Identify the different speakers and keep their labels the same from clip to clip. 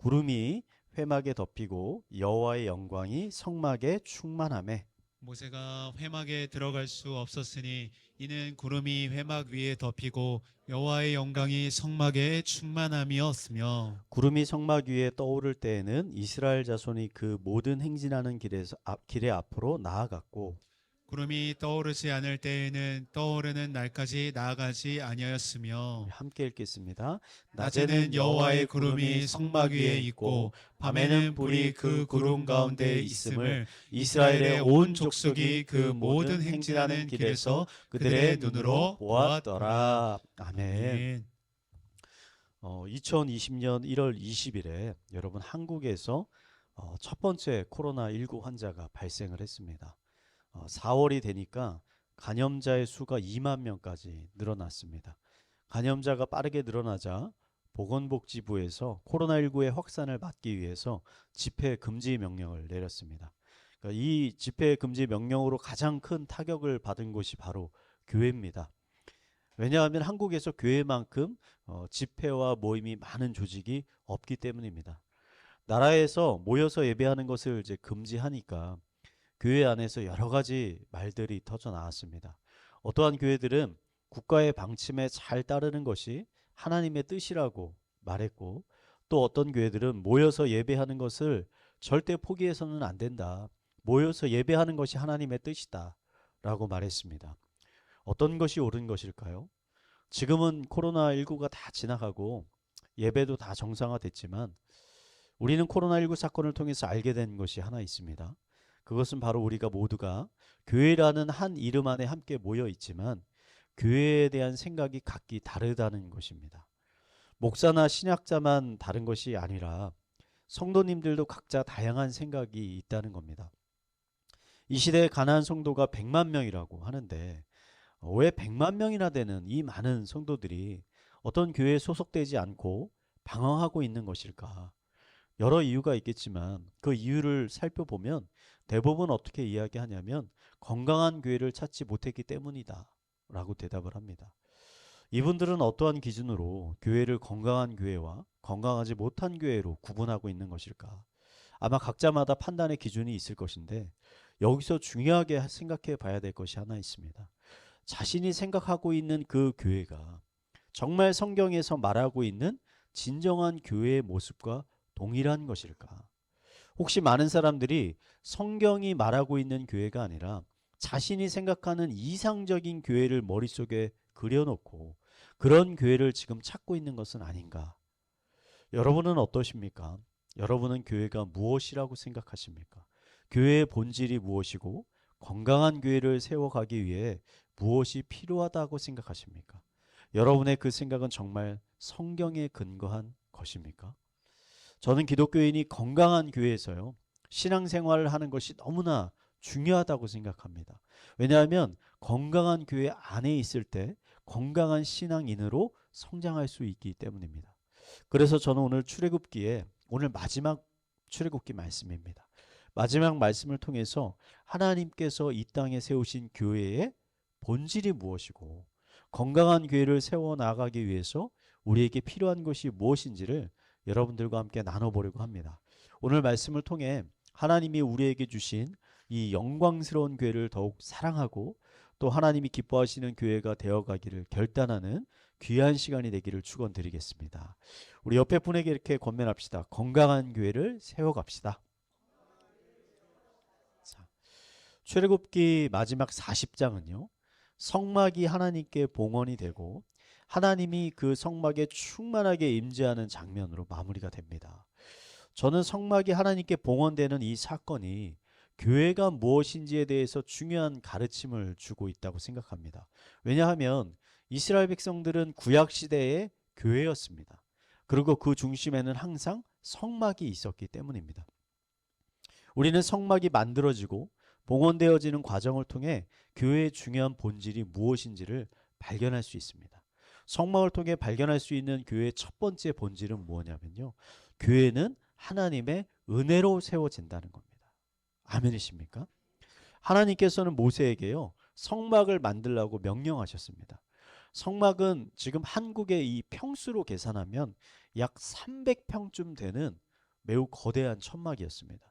Speaker 1: 구름이 회막에 덮이고 여호와의 영광이 성막에 충만하매.
Speaker 2: 모세가 회막에 들어갈 수 없었으니 이는 구름이 회막 위에 덮이고 여호와의 영광이 성막에 충만함이었으며.
Speaker 1: 구름이 성막 위에 떠오를 때에는 이스라엘 자손이 그 모든 행진하는 길의 앞으로 나아갔고,
Speaker 2: 구름이 떠오르지 않을 때에는 떠오르는 날까지 나아가지 아니하였으며.
Speaker 1: 함께 읽겠습니다.
Speaker 2: 낮에는 여호와의 구름이 성막 위에 있고 밤에는 불이 그 구름 가운데 있음을 이스라엘의 온 족속이 그 모든 행진하는 길에서 그들의 눈으로 보았더라.
Speaker 1: 아멘. 2020년 1월 20일에 여러분 한국에서 첫 번째 코로나19 환자가 발생을 했습니다. 4월이 되니까 감염자의 수가 2만 명까지 늘어났습니다. 감염자가 빠르게 늘어나자 보건복지부에서 코로나19의 확산을 막기 위해서 집회 금지 명령을 내렸습니다. 그러니까 이 집회 금지 명령으로 가장 큰 타격을 받은 곳이 바로 교회입니다. 왜냐하면 한국에서 교회만큼 집회와 모임이 많은 조직이 없기 때문입니다. 나라에서 모여서 예배하는 것을 이제 금지하니까 교회 안에서 여러 가지 말들이 터져 나왔습니다. 어떠한 교회들은 국가의 방침에 잘 따르는 것이 하나님의 뜻이라고 말했고, 또 어떤 교회들은 모여서 예배하는 것을 절대 포기해서는 안 된다. 모여서 예배하는 것이 하나님의 뜻이다 라고 말했습니다. 어떤 것이 옳은 것일까요? 지금은 코로나19가 다 지나가고 예배도 다 정상화됐지만 우리는 코로나19 사건을 통해서 알게 된 것이 하나 있습니다. 그것은 바로 우리가 모두가 교회라는 한 이름 안에 함께 모여 있지만 교회에 대한 생각이 각기 다르다는 것입니다. 목사나 신학자만 다른 것이 아니라 성도님들도 각자 다양한 생각이 있다는 겁니다. 이 시대에 가난한 성도가 100만 명이라고 하는데 왜 100만 명이나 되는 이 많은 성도들이 어떤 교회에 소속되지 않고 방황하고 있는 것일까? 여러 이유가 있겠지만 그 이유를 살펴보면 대부분 어떻게 이야기하냐면 건강한 교회를 찾지 못했기 때문이다 라고 대답을 합니다. 이분들은 어떠한 기준으로 교회를 건강한 교회와 건강하지 못한 교회로 구분하고 있는 것일까? 아마 각자마다 판단의 기준이 있을 것인데 여기서 중요하게 생각해 봐야 될 것이 하나 있습니다. 자신이 생각하고 있는 그 교회가 정말 성경에서 말하고 있는 진정한 교회의 모습과 동일한 것일까? 혹시 많은 사람들이 성경이 말하고 있는 교회가 아니라 자신이 생각하는 이상적인 교회를 머릿속에 그려놓고 그런 교회를 지금 찾고 있는 것은 아닌가? 여러분은 어떠십니까? 여러분은 교회가 무엇이라고 생각하십니까? 교회의 본질이 무엇이고 건강한 교회를 세워가기 위해 무엇이 필요하다고 생각하십니까? 여러분의 그 생각은 정말 성경에 근거한 것입니까? 저는 기독교인이 건강한 교회에서요, 신앙생활을 하는 것이 너무나 중요하다고 생각합니다. 왜냐하면 건강한 교회 안에 있을 때 건강한 신앙인으로 성장할 수 있기 때문입니다. 그래서 저는 오늘 출애굽기에 오늘 마지막 출애굽기 말씀입니다. 마지막 말씀을 통해서 하나님께서 이 땅에 세우신 교회의 본질이 무엇이고 건강한 교회를 세워나가기 위해서 우리에게 필요한 것이 무엇인지를 여러분들과 함께 나눠보려고 합니다. 오늘 말씀을 통해 하나님이 우리에게 주신 이 영광스러운 교회를 더욱 사랑하고 또 하나님이 기뻐하시는 교회가 되어가기를 결단하는 귀한 시간이 되기를 축원드리겠습니다. 우리 옆에 분에게 이렇게 권면합시다. 건강한 교회를 세워갑시다. 자, 출애굽기 마지막 40장은요. 성막이 하나님께 봉헌이 되고 하나님이 그 성막에 충만하게 임재하는 장면으로 마무리가 됩니다. 저는 성막이 하나님께 봉헌되는 이 사건이 교회가 무엇인지에 대해서 중요한 가르침을 주고 있다고 생각합니다. 왜냐하면 이스라엘 백성들은 구약 시대의 교회였습니다. 그리고 그 중심에는 항상 성막이 있었기 때문입니다. 우리는 성막이 만들어지고 봉헌되어지는 과정을 통해 교회의 중요한 본질이 무엇인지를 발견할 수 있습니다. 성막을 통해 발견할 수 있는 교회의 첫 번째 본질은 무엇냐면요. 교회는 하나님의 은혜로 세워진다는 겁니다. 아멘이십니까? 하나님께서는 모세에게요. 성막을 만들라고 명령하셨습니다. 성막은 지금 한국의 이 평수로 계산하면 약 300평쯤 되는 매우 거대한 천막이었습니다.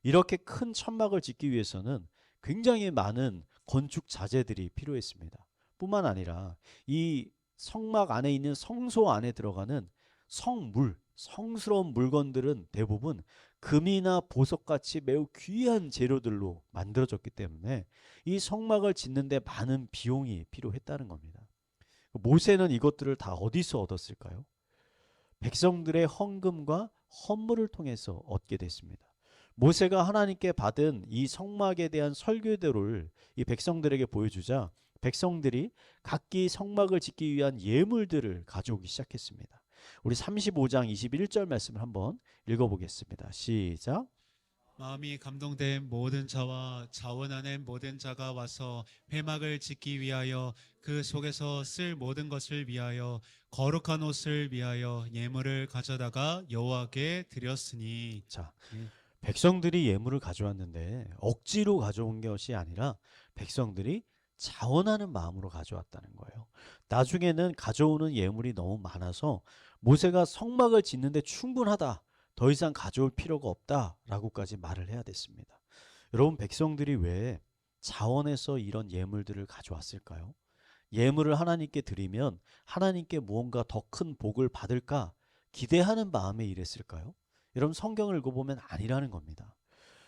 Speaker 1: 이렇게 큰 천막을 짓기 위해서는 굉장히 많은 건축 자재들이 필요했습니다. 뿐만 아니라 이 성막 안에 있는 성소 안에 들어가는 성물, 성스러운 물건들은 대부분 금이나 보석같이 매우 귀한 재료들로 만들어졌기 때문에 이 성막을 짓는데 많은 비용이 필요했다는 겁니다. 모세는 이것들을 다 어디서 얻었을까요? 백성들의 헌금과 헌물을 통해서 얻게 됐습니다. 모세가 하나님께 받은 이 성막에 대한 설교대로를 이 백성들에게 보여주자 백성들이 각기 성막을 짓기 위한 예물들을 가져오기 시작했습니다. 우리 35장 21절 말씀을 한번 읽어보겠습니다. 시작.
Speaker 2: 마음이 감동된 모든 자와 자원하는 모든 자가 와서 회막을 짓기 위하여 그 속에서 쓸 모든 것을 위하여 거룩한 옷을 위하여 예물을 가져다가 여호와께 드렸으니.
Speaker 1: 자, 백성들이 예물을 가져왔는데 억지로 가져온 것이 아니라 백성들이 자원하는 마음으로 가져왔다는 거예요. 나중에는 가져오는 예물이 너무 많아서 모세가 성막을 짓는데 충분하다, 더 이상 가져올 필요가 없다라고까지 말을 해야 됐습니다. 여러분, 백성들이 왜 자원해서 이런 예물들을 가져왔을까요? 예물을 하나님께 드리면 하나님께 무언가 더 큰 복을 받을까 기대하는 마음에 이랬을까요? 여러분, 성경을 읽어보면 아니라는 겁니다.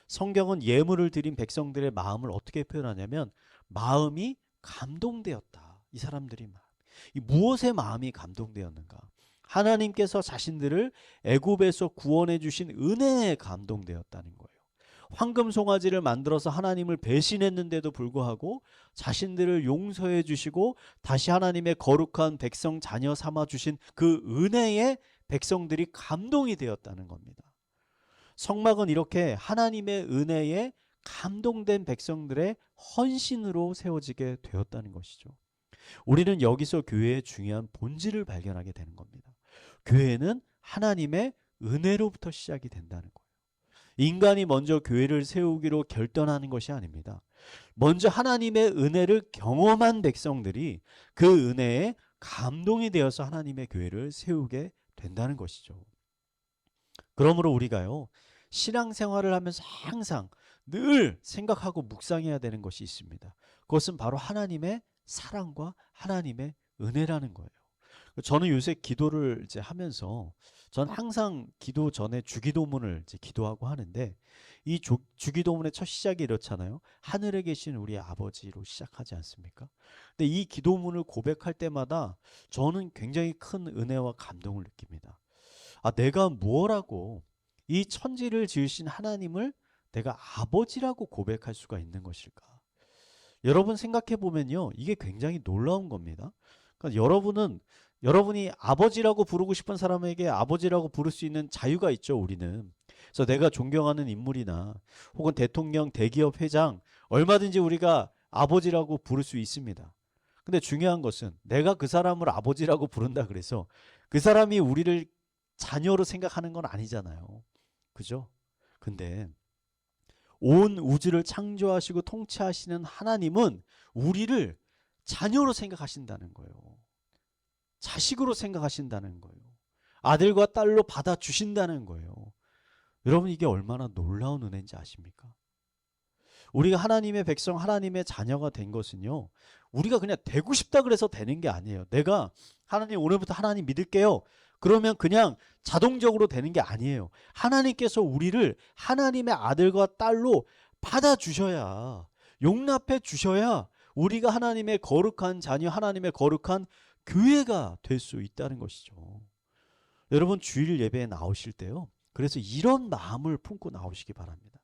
Speaker 1: 성경은 예물을 드린 백성들의 마음을 어떻게 표현하냐면 마음이 감동되었다. 이 사람들이 이 무엇에 마음이 감동되었는가? 하나님께서 자신들을 애굽에서 구원해 주신 은혜에 감동되었다는 거예요. 황금 송아지를 만들어서 하나님을 배신했는데도 불구하고 자신들을 용서해 주시고 다시 하나님의 거룩한 백성 자녀 삼아 주신 그 은혜에 백성들이 감동이 되었다는 겁니다. 성막은 이렇게 하나님의 은혜에 감동된 백성들의 헌신으로 세워지게 되었다는 것이죠. 우리는 여기서 교회의 중요한 본질을 발견하게 되는 겁니다. 교회는 하나님의 은혜로부터 시작이 된다는 거예요. 인간이 먼저 교회를 세우기로 결단하는 것이 아닙니다. 먼저 하나님의 은혜를 경험한 백성들이 그 은혜에 감동이 되어서 하나님의 교회를 세우게 된다는 것이죠. 그러므로 우리가요, 신앙생활을 하면서 항상 늘 생각하고 묵상해야 되는 것이 있습니다. 그것은 바로 하나님의 사랑과 하나님의 은혜라는 거예요. 저는 요새 기도를 이제 하면서 전 항상 기도 전에 주기도문을 이제 기도하고 하는데 이 주기도문의 첫 시작이 이렇잖아요. 하늘에 계신 우리 아버지로 시작하지 않습니까? 근데 이 기도문을 고백할 때마다 저는 굉장히 큰 은혜와 감동을 느낍니다. 아, 내가 무엇라고 이 천지를 지으신 하나님을 내가 아버지라고 고백할 수가 있는 것일까? 여러분 생각해 보면요, 이게 굉장히 놀라운 겁니다. 그러니까 여러분이 아버지라고 부르고 싶은 사람에게 아버지라고 부를 수 있는 자유가 있죠, 우리는. 그래서 내가 존경하는 인물이나 혹은 대통령, 대기업 회장 얼마든지 우리가 아버지라고 부를 수 있습니다. 근데 중요한 것은 내가 그 사람을 아버지라고 부른다 그래서 그 사람이 우리를 자녀로 생각하는 건 아니잖아요. 그죠? 근데 온 우주를 창조하시고 통치하시는 하나님은 우리를 자녀로 생각하신다는 거예요. 자식으로 생각하신다는 거예요. 아들과 딸로 받아주신다는 거예요. 여러분, 이게 얼마나 놀라운 은혜인지 아십니까? 우리가 하나님의 백성, 하나님의 자녀가 된 것은요, 우리가 그냥 되고 싶다 그래서 되는 게 아니에요. 내가 하나님, 오늘부터 하나님 믿을게요. 그러면 그냥 자동적으로 되는 게 아니에요. 하나님께서 우리를 하나님의 아들과 딸로 받아주셔야, 용납해 주셔야 우리가 하나님의 거룩한 자녀, 하나님의 거룩한 교회가 될 수 있다는 것이죠. 여러분, 주일 예배에 나오실 때요, 그래서 이런 마음을 품고 나오시기 바랍니다.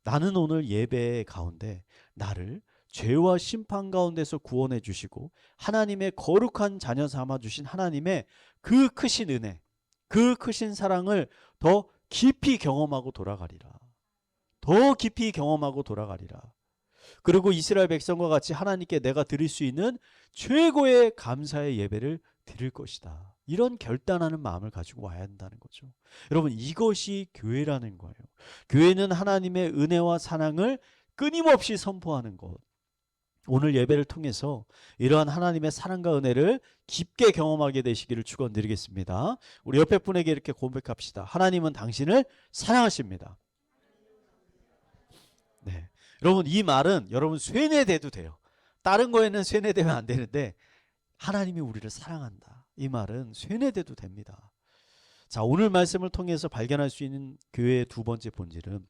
Speaker 1: 나는 오늘 예배 가운데 나를 죄와 심판 가운데서 구원해 주시고 하나님의 거룩한 자녀 삼아 주신 하나님의 그 크신 은혜, 그 크신 사랑을 더 깊이 경험하고 돌아가리라. 더 깊이 경험하고 돌아가리라. 그리고 이스라엘 백성과 같이 하나님께 내가 드릴 수 있는 최고의 감사의 예배를 드릴 것이다. 이런 결단하는 마음을 가지고 와야 한다는 거죠. 여러분, 이것이 교회라는 거예요. 교회는 하나님의 은혜와 사랑을 끊임없이 선포하는 것. 오늘 예배를 통해서 이러한 하나님의 사랑과 은혜를 깊게 경험하게 되시기를 축원드리겠습니다. 우리 옆에 분에게 이렇게 고백합시다. 하나님은 당신을 사랑하십니다. 네. 여러분, 이 말은 여러분 쇠뇌돼도 돼요. 다른 거에는 쇠뇌되면 안 되는데 하나님이 우리를 사랑한다. 이 말은 쇠뇌돼도 됩니다. 자, 오늘 말씀을 통해서 발견할 수 있는 교회의 두 번째 본질은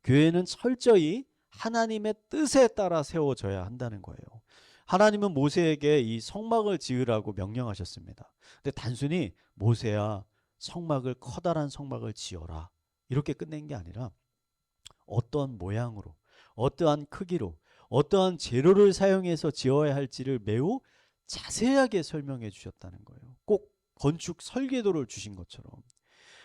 Speaker 1: 교회는 철저히 하나님의 뜻에 따라 세워져야 한다는 거예요. 하나님은 모세에게 이 성막을 지으라고 명령하셨습니다. 근데 단순히 모세야 성막을 커다란 성막을 지어라 이렇게 끝낸 게 아니라 어떠한 모양으로 어떠한 크기로 어떠한 재료를 사용해서 지어야 할지를 매우 자세하게 설명해 주셨다는 거예요. 꼭 건축 설계도를 주신 것처럼.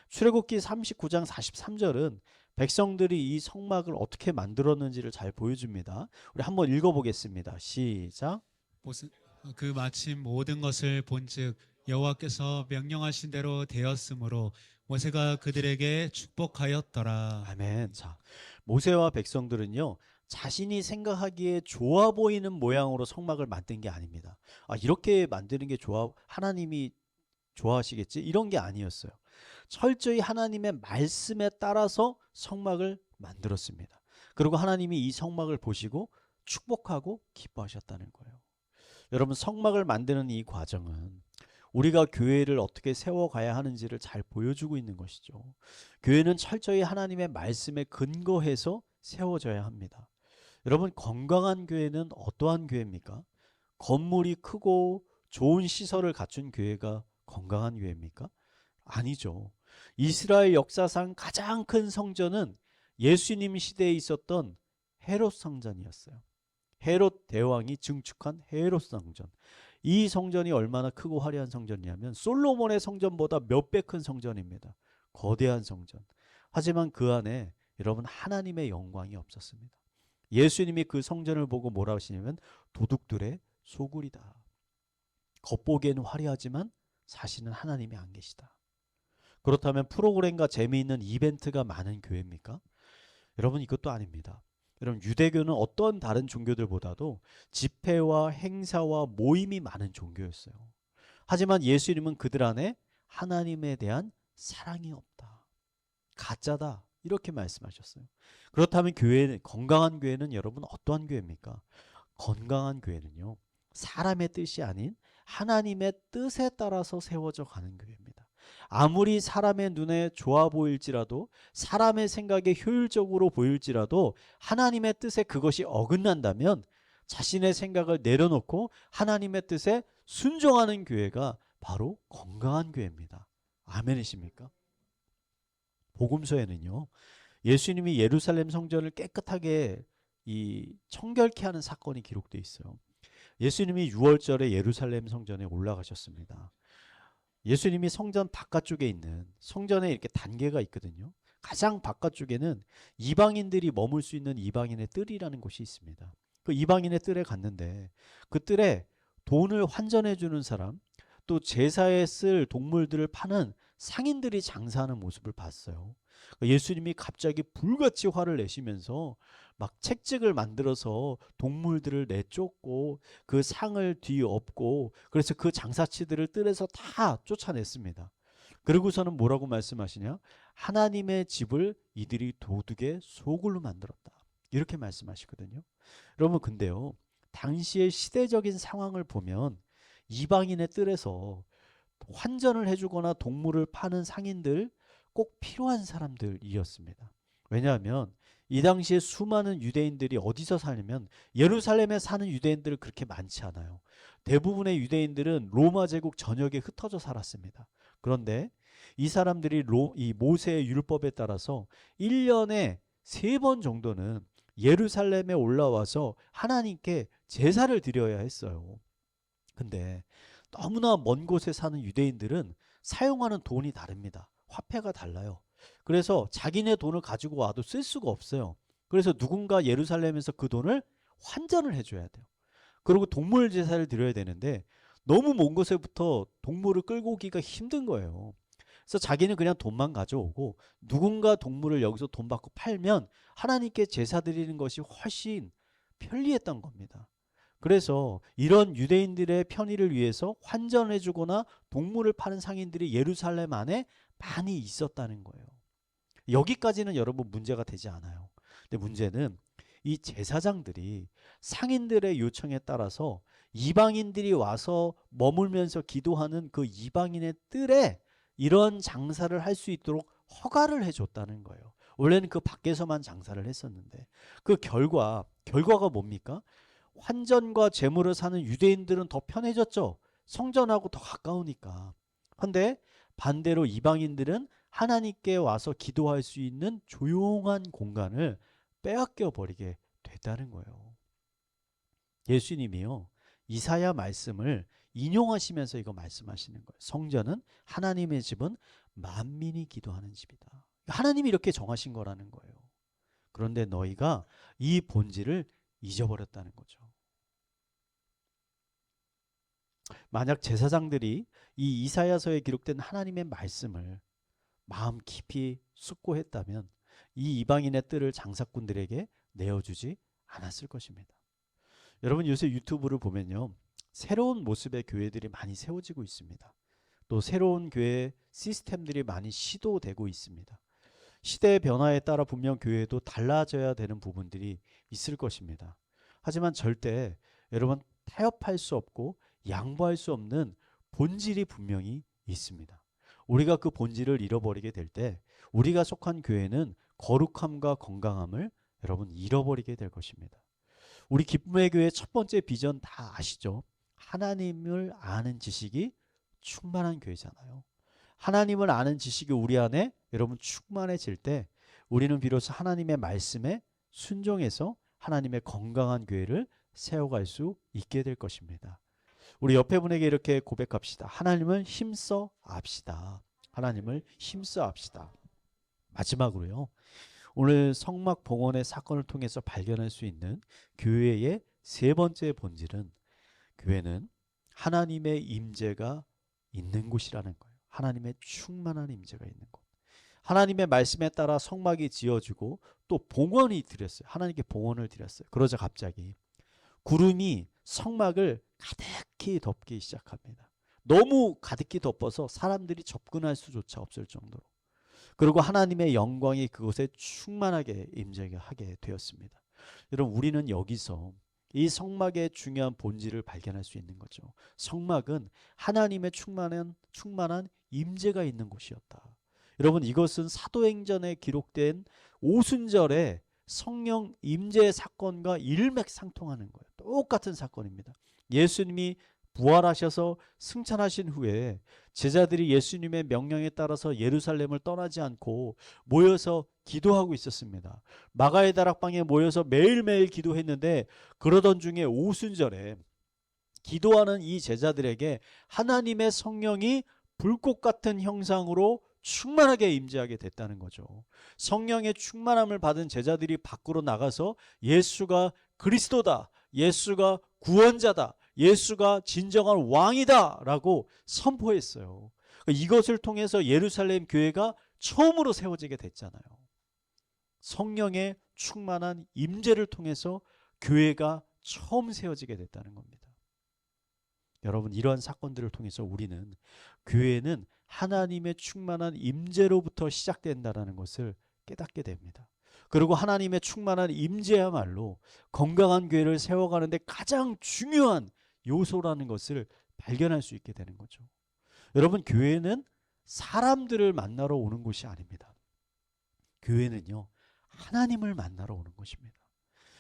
Speaker 1: 출애굽기 39장 43절은 백성들이 이 성막을 어떻게 만들었는지를 잘 보여줍니다. 우리 한번 읽어보겠습니다. 시작.
Speaker 2: 그 마침 모든 것을 본즉 여호와께서 명령하신 대로 되었으므로 모세가 그들에게 축복하였더라.
Speaker 1: 아멘. 자, 모세와 백성들은요, 자신이 생각하기에 좋아 보이는 모양으로 성막을 만든 게 아닙니다. 아, 이렇게 만드는 게 하나님이 좋아하시겠지? 이런 게 아니었어요. 철저히 하나님의 말씀에 따라서 성막을 만들었습니다. 그리고 하나님이 이 성막을 보시고 축복하고 기뻐하셨다는 거예요. 여러분, 성막을 만드는 이 과정은 우리가 교회를 어떻게 세워가야 하는지를 잘 보여주고 있는 것이죠. 교회는 철저히 하나님의 말씀에 근거해서 세워져야 합니다. 여러분, 건강한 교회는 어떠한 교회입니까? 건물이 크고 좋은 시설을 갖춘 교회가 건강한 교회입니까? 아니죠. 이스라엘 역사상 가장 큰 성전은 예수님 시대에 있었던 헤롯 성전이었어요. 헤롯 대왕이 증축한 헤롯 성전. 이 성전이 얼마나 크고 화려한 성전이냐면 솔로몬의 성전보다 몇 배 큰 성전입니다. 거대한 성전. 하지만 그 안에 여러분 하나님의 영광이 없었습니다. 예수님이 그 성전을 보고 뭐라 하시냐면 도둑들의 소굴이다. 겉보기에는 화려하지만 사실은 하나님이 안 계시다. 그렇다면 프로그램과 재미있는 이벤트가 많은 교회입니까? 여러분, 이것도 아닙니다. 여러분, 유대교는 어떤 다른 종교들보다도 집회와 행사와 모임이 많은 종교였어요. 하지만 예수님은 그들 안에 하나님에 대한 사랑이 없다. 가짜다. 이렇게 말씀하셨어요. 그렇다면 건강한 교회는 여러분 어떠한 교회입니까? 건강한 교회는요, 사람의 뜻이 아닌 하나님의 뜻에 따라서 세워져 가는 교회입니다. 아무리 사람의 눈에 좋아 보일지라도, 사람의 생각에 효율적으로 보일지라도 하나님의 뜻에 그것이 어긋난다면 자신의 생각을 내려놓고 하나님의 뜻에 순종하는 교회가 바로 건강한 교회입니다. 아멘이십니까? 복음서에는요, 예수님이 예루살렘 성전을 깨끗하게 청결케 하는 사건이 기록되어 있어요. 예수님이 6월절에 예루살렘 성전에 올라가셨습니다. 예수님이 성전 바깥쪽에 있는 성전에 이렇게 단계가 있거든요. 가장 바깥쪽에는 이방인들이 머물 수 있는 이방인의 뜰이라는 곳이 있습니다. 그 이방인의 뜰에 갔는데 그 뜰에 돈을 환전해 주는 사람, 또 제사에 쓸 동물들을 파는 상인들이 장사하는 모습을 봤어요. 예수님이 갑자기 불같이 화를 내시면서 막 채찍을 만들어서 동물들을 내쫓고 그 상을 뒤엎고, 그래서 그 장사치들을 뜰에서 다 쫓아냈습니다. 그러고서는 뭐라고 말씀하시냐? 하나님의 집을 이들이 도둑의 소굴로 만들었다. 이렇게 말씀하시거든요. 여러분, 근데요, 당시의 시대적인 상황을 보면 이방인의 뜰에서 환전을 해주거나 동물을 파는 상인들 꼭 필요한 사람들이었습니다. 왜냐하면 이 당시에 수많은 유대인들이 어디서 살냐면 예루살렘에 사는 유대인들은 그렇게 많지 않아요. 대부분의 유대인들은 로마 제국 전역에 흩어져 살았습니다. 그런데 이 사람들이 이 모세의 율법에 따라서 1년에 3번 정도는 예루살렘에 올라와서 하나님께 제사를 드려야 했어요. 근데 너무나 먼 곳에 사는 유대인들은 사용하는 돈이 다릅니다. 화폐가 달라요. 그래서 자기네 돈을 가지고 와도 쓸 수가 없어요. 그래서 누군가 예루살렘에서 그 돈을 환전을 해줘야 돼요. 그리고 동물 제사를 드려야 되는데 너무 먼 곳에부터 동물을 끌고 오기가 힘든 거예요. 그래서 자기는 그냥 돈만 가져오고 누군가 동물을 여기서 돈 받고 팔면 하나님께 제사 드리는 것이 훨씬 편리했던 겁니다. 그래서 이런 유대인들의 편의를 위해서 환전해 주거나 동물을 파는 상인들이 예루살렘 안에 많이 있었다는 거예요. 여기까지는 여러분 문제가 되지 않아요. 근데 문제는 이 제사장들이 상인들의 요청에 따라서 이방인들이 와서 머물면서 기도하는 그 이방인의 뜰에 이런 장사를 할 수 있도록 허가를 해줬다는 거예요. 원래는 그 밖에서만 장사를 했었는데 그 결과가 뭡니까? 환전과 재물을 사는 유대인들은 더 편해졌죠. 성전하고 더 가까우니까. 근데 반대로 이방인들은 하나님께 와서 기도할 수 있는 조용한 공간을 빼앗겨 버리게 됐다는 거예요. 예수님이요, 이사야 말씀을 인용하시면서 이거 말씀하시는 거예요. 성전은, 하나님의 집은 만민이 기도하는 집이다. 하나님이 이렇게 정하신 거라는 거예요. 그런데 너희가 이 본질을 잊어버렸다는 거죠. 만약 제사장들이 이 이사야서에 기록된 하나님의 말씀을 마음 깊이 숙고했다면 이 이방인의 뜰을 장사꾼들에게 내어주지 않았을 것입니다. 여러분, 요새 유튜브를 보면요, 새로운 모습의 교회들이 많이 세워지고 있습니다. 또 새로운 교회 시스템들이 많이 시도되고 있습니다. 시대의 변화에 따라 분명 교회도 달라져야 되는 부분들이 있을 것입니다. 하지만 절대 여러분, 타협할 수 없고 양보할 수 없는 본질이 분명히 있습니다. 우리가 그 본질을 잃어버리게 될 때 우리가 속한 교회는 거룩함과 건강함을 여러분 잃어버리게 될 것입니다. 우리 기쁨의 교회 첫 번째 비전 다 아시죠? 하나님을 아는 지식이 충만한 교회잖아요. 하나님을 아는 지식이 우리 안에 여러분 충만해질 때 우리는 비로소 하나님의 말씀에 순종해서 하나님의 건강한 교회를 세워갈 수 있게 될 것입니다. 우리 옆에 분에게 이렇게 고백합시다. 하나님을 힘써 압시다. 하나님을 힘써 압시다. 마지막으로요, 오늘 성막 봉헌의 사건을 통해서 발견할 수 있는 교회의 세 번째 본질은, 교회는 하나님의 임재가 있는 곳이라는 거예요. 하나님의 충만한 임재가 있는 곳. 하나님의 말씀에 따라 성막이 지어지고 또 봉헌이 드렸어요. 하나님께 봉헌을 드렸어요. 그러자 갑자기 구름이 성막을 가득히 덮기 시작합니다. 너무 가득히 덮어서 사람들이 접근할 수조차 없을 정도로. 그리고 하나님의 영광이 그곳에 충만하게 임재하게 되었습니다. 여러분, 우리는 여기서 이 성막의 중요한 본질을 발견할 수 있는 거죠. 성막은 하나님의 충만한 임재가 있는 곳이었다. 여러분, 이것은 사도행전에 기록된 오순절의 성령 임재 사건과 일맥상통하는 거예요. 똑같은 사건입니다. 예수님이 부활하셔서 승천하신 후에 제자들이 예수님의 명령에 따라서 예루살렘을 떠나지 않고 모여서 기도하고 있었습니다. 마가의 다락방에 모여서 매일매일 기도했는데, 그러던 중에 오순절에 기도하는 이 제자들에게 하나님의 성령이 불꽃 같은 형상으로 충만하게 임재하게 됐다는 거죠. 성령의 충만함을 받은 제자들이 밖으로 나가서 예수가 그리스도다, 예수가 구원자다, 예수가 진정한 왕이다 라고 선포했어요. 이것을 통해서 예루살렘 교회가 처음으로 세워지게 됐잖아요. 성령의 충만한 임재를 통해서 교회가 처음 세워지게 됐다는 겁니다. 여러분, 이러한 사건들을 통해서 우리는 교회는 하나님의 충만한 임재로부터 시작된다는 것을 깨닫게 됩니다. 그리고 하나님의 충만한 임재야말로 건강한 교회를 세워가는데 가장 중요한 요소라는 것을 발견할 수 있게 되는 거죠. 여러분, 교회는 사람들을 만나러 오는 곳이 아닙니다. 교회는요, 하나님을 만나러 오는 곳입니다.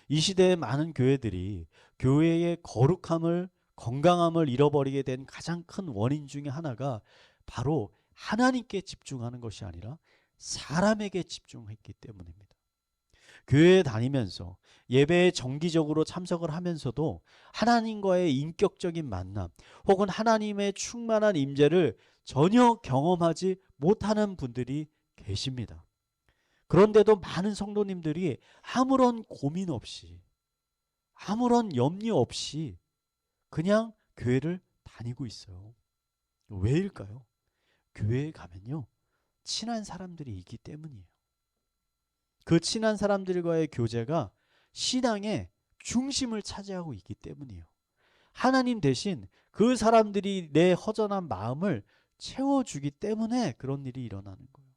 Speaker 1: 이 시대의 많은 교회들이 교회의 거룩함을, 건강함을 잃어버리게 된 가장 큰 원인 중에 하나가 바로 하나님께 집중하는 것이 아니라 사람에게 집중했기 때문입니다. 교회에 다니면서 예배에 정기적으로 참석을 하면서도 하나님과의 인격적인 만남 혹은 하나님의 충만한 임재를 전혀 경험하지 못하는 분들이 계십니다. 그런데도 많은 성도님들이 아무런 고민 없이, 아무런 염려 없이 그냥 교회를 다니고 있어요. 왜일까요? 교회에 가면요, 친한 사람들이 있기 때문이에요. 그 친한 사람들과의 교제가 신앙의 중심을 차지하고 있기 때문이에요. 하나님 대신 그 사람들이 내 허전한 마음을 채워주기 때문에 그런 일이 일어나는 거예요.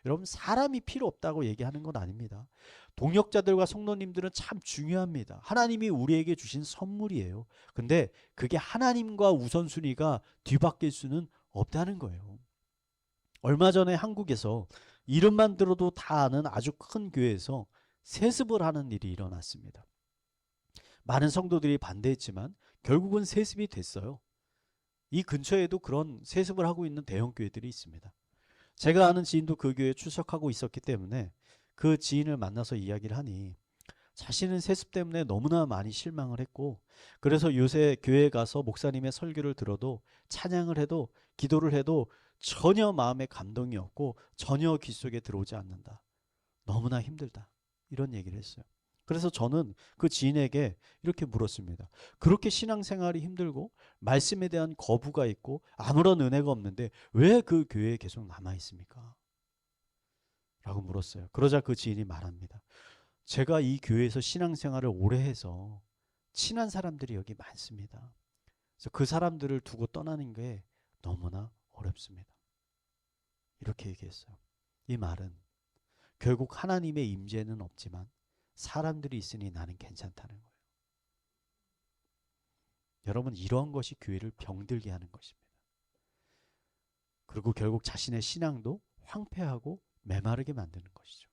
Speaker 1: 여러분, 사람이 필요 없다고 얘기하는 건 아닙니다. 동역자들과 성도님들은 참 중요합니다. 하나님이 우리에게 주신 선물이에요. 근데 그게 하나님과 우선순위가 뒤바뀔 수는 없다는 거예요. 얼마 전에 한국에서 이름만 들어도 다 아는 아주 큰 교회에서 세습을 하는 일이 일어났습니다. 많은 성도들이 반대했지만 결국은 세습이 됐어요. 이 근처에도 그런 세습을 하고 있는 대형 교회들이 있습니다. 제가 아는 지인도 그 교회에 출석하고 있었기 때문에 그 지인을 만나서 이야기를 하니 자신은 세습 때문에 너무나 많이 실망을 했고, 그래서 요새 교회에 가서 목사님의 설교를 들어도, 찬양을 해도, 기도를 해도 전혀 마음에 감동이 없고 전혀 귀 속에 들어오지 않는다. 너무나 힘들다. 이런 얘기를 했어요. 그래서 저는 그 지인에게 이렇게 물었습니다. 그렇게 신앙생활이 힘들고 말씀에 대한 거부가 있고 아무런 은혜가 없는데 왜 그 교회에 계속 남아 있습니까? 라고 물었어요. 그러자 그 지인이 말합니다. 제가 이 교회에서 신앙생활을 오래 해서 친한 사람들이 여기 많습니다. 그래서 그 사람들을 두고 떠나는 게 너무나 어렵습니다. 이렇게 얘기했어요. 이 말은 결국 하나님의 임재는 없지만 사람들이 있으니 나는 괜찮다는 거예요. 여러분, 이러한 것이 교회를 병들게 하는 것입니다. 그리고 결국 자신의 신앙도 황폐하고 메마르게 만드는 것이죠.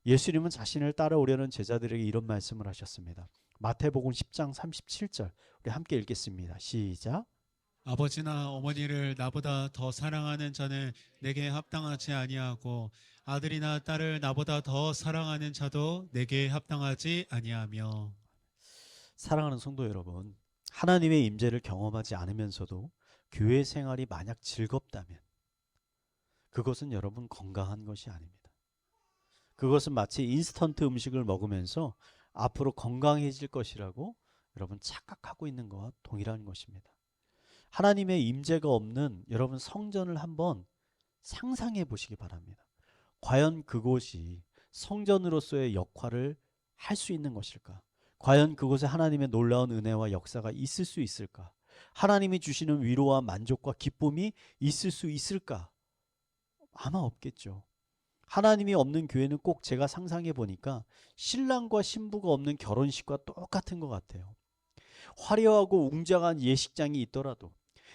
Speaker 1: 예수님은 자신을 따라오려는 제자들에게 이런 말씀을 하셨습니다. 마태복음 10장 37절 우리 함께 읽겠습니다. 시작.
Speaker 2: 아버지나 어머니를 나보다 더 사랑하는 자는 내게 합당하지 아니하고 아들이나 딸을 나보다 더 사랑하는 자도 내게 합당하지 아니하며.
Speaker 1: 사랑하는 성도 여러분, 하나님의 임재를 경험하지 않으면서도 교회 생활이 만약 즐겁다면 그것은 여러분 건강한 것이 아닙니다. 그것은 마치 인스턴트 음식을 먹으면서 앞으로 건강해질 것이라고 여러분 착각하고 있는 것과 동일한 것입니다. 하나님의 임재가 없는 여러분 성전을 한번 상상해 보시기 바랍니다. 과연 그곳이 성전으로서의 역할을 할 수 있는 것일까? 과연 그곳에 하나님의 놀라운 은혜와 역사가 있을 수 있을까? 하나님이 주시는 위로와 만족과 기쁨이 있을 수 있을까? 아마 없겠죠. 하나님이 없는 교회는 꼭 제가 상상해 보니까 신랑과 신부가 없는 결혼식과 똑같은 것 같아요. 화려하고 웅장한 예식장이 있더라도,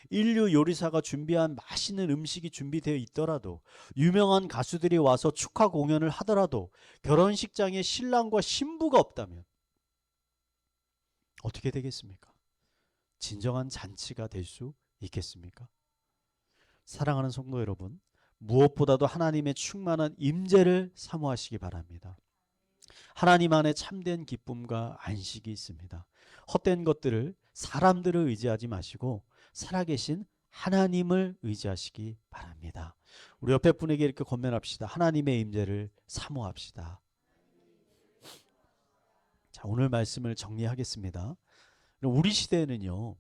Speaker 1: 인류 요리사가 준비한 맛있는 음식이 준비되어 있더라도, 유명한 가수들이 와서 축하 공연을 하더라도 결혼식장에 신랑과 신부가 없다면 어떻게 되겠습니까? 진정한 잔치가 될 수 있겠습니까? 사랑하는 성도 여러분, 무엇보다도 하나님의 충만한 임재를 사모하시기 바랍니다. 하나님 안에 참된 기쁨과 안식이 있습니다. 헛된 것들을, 사람들을 의지하지 마시고 살아계신 하나님을 의지하시기 바랍니다. 우리 옆에 분에게 이렇게 권면합시다. 하나님의 임재를 사모합시다. 자, 오늘 말씀을 정리하겠습니다. 우리 시대에는요,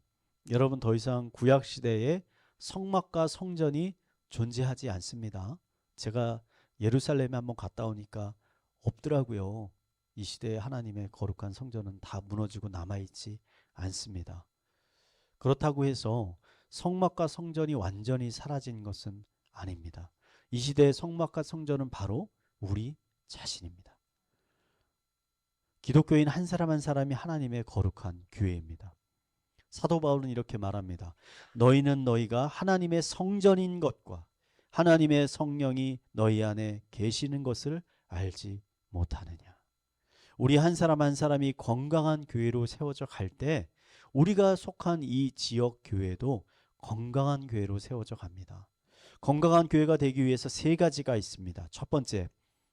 Speaker 1: 여러분 더 이상 구약 시대에 성막과 성전이 존재하지 않습니다. 제가 예루살렘에 한번 갔다 오니까 없더라고요. 이 시대에 하나님의 거룩한 성전은 다 무너지고 남아있지 않습니다. 그렇다고 해서 성막과 성전이 완전히 사라진 것은 아닙니다. 이 시대의 성막과 성전은 바로 우리 자신입니다. 기독교인 한 사람 한 사람이 하나님의 거룩한 교회입니다. 사도 바울은 이렇게 말합니다. 너희는 너희가 하나님의 성전인 것과 하나님의 성령이 너희 안에 계시는 것을 알지 못하느냐. 우리 한 사람 한 사람이 건강한 교회로 세워져 갈 때 우리가 속한 이 지역 교회도 건강한 교회로 세워져 갑니다. 건강한 교회가 되기 위해서 세 가지가 있습니다. 첫 번째,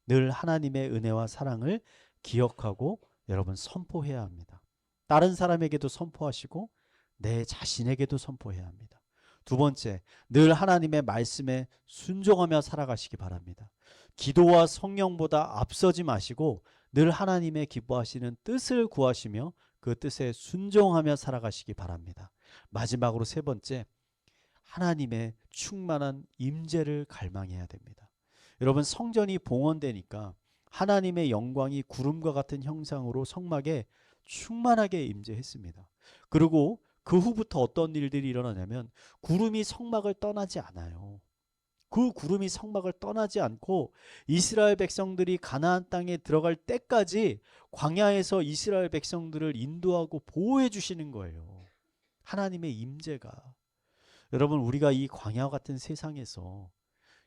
Speaker 1: 늘 하나님의 은혜와 사랑을 기억하고 여러분 선포해야 합니다. 다른 사람에게도 선포하시고 내 자신에게도 선포해야 합니다. 두 번째, 늘 하나님의 말씀에 순종하며 살아가시기 바랍니다. 기도와 성령보다 앞서지 마시고 늘 하나님의 기뻐하시는 뜻을 구하시며 그 뜻에 순종하며 살아가시기 바랍니다. 마지막으로 세 번째, 하나님의 충만한 임재를 갈망해야 됩니다. 여러분, 성전이 봉헌되니까 하나님의 영광이 구름과 같은 형상으로 성막에 충만하게 임재했습니다. 그리고 그 후부터 어떤 일들이 일어나냐면 구름이 성막을 떠나지 않아요. 그 구름이 성막을 떠나지 않고 이스라엘 백성들이 가나안 땅에 들어갈 때까지 광야에서 이스라엘 백성들을 인도하고 보호해 주시는 거예요. 하나님의 임재가. 여러분, 우리가 이 광야 같은 세상에서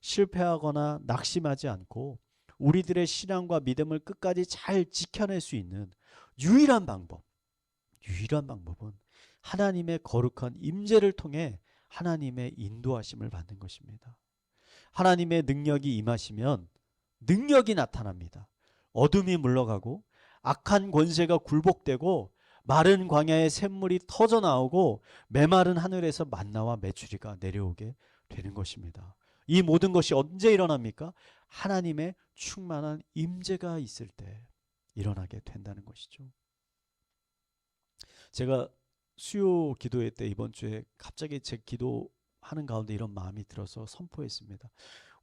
Speaker 1: 실패하거나 낙심하지 않고 우리들의 신앙과 믿음을 끝까지 잘 지켜낼 수 있는 유일한 방법은 하나님의 거룩한 임재를 통해 하나님의 인도하심을 받는 것입니다. 하나님의 능력이 임하시면 능력이 나타납니다. 어둠이 물러가고 악한 권세가 굴복되고 마른 광야의 샘물이 터져 나오고 메마른 하늘에서 만나와 메추리가 내려오게 되는 것입니다. 이 모든 것이 언제 일어납니까? 하나님의 충만한 임재가 있을 때 일어나게 된다는 것이죠. 제가 수요 기도회 때 이번 주에 갑자기 제 기도하는 가운데 이런 마음이 들어서 선포했습니다.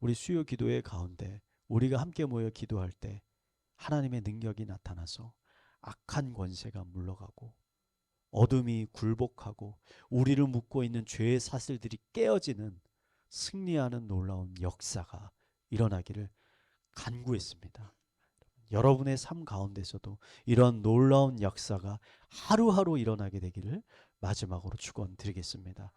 Speaker 1: 우리 수요 기도회 가운데 우리가 함께 모여 기도할 때 하나님의 능력이 나타나서 악한 권세가 물러가고 어둠이 굴복하고 우리를 묶고 있는 죄의 사슬들이 깨어지는 승리하는 놀라운 역사가 일어나기를 간구했습니다. 여러분의 삶 가운데서도 이런 놀라운 역사가 하루하루 일어나게 되기를 마지막으로 축원드리겠습니다.